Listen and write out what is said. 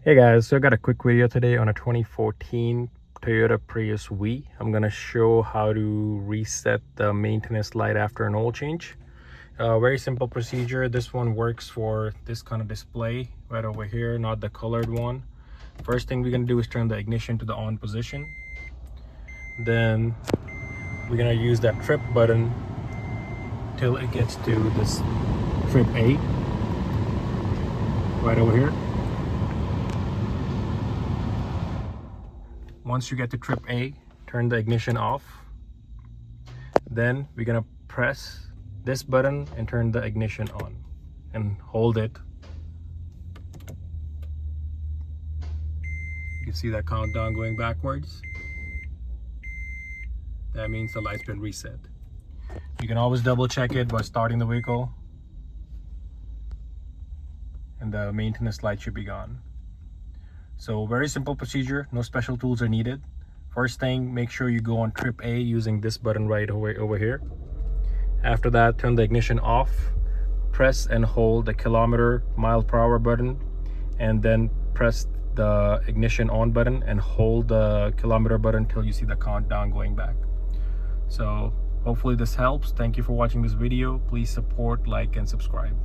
Hey guys, so I got a quick video today on a 2014 Toyota Prius V. I'm gonna show how to reset the maintenance light after an oil change. Very simple procedure. This one works for this kind of display right over here, not the colored one. First thing we're gonna do is turn the ignition to the on position. Then we're gonna use that trip button till it gets to this trip A right over here. Once you get to trip A, turn the ignition off. Then we're gonna press this button and turn the ignition on and hold it. You can see that countdown going backwards. That means the light's been reset. You can always double check it by starting the vehicle, and the maintenance light should be gone. So very simple procedure, no special tools are needed. First thing, make sure you go on trip A using this button right over here. After that, turn the ignition off, press and hold the kilometer mile per hour button, and then press the ignition on button and hold the kilometer button till you see the countdown going back. So hopefully this helps. Thank you for watching this video. Please support, like, and subscribe.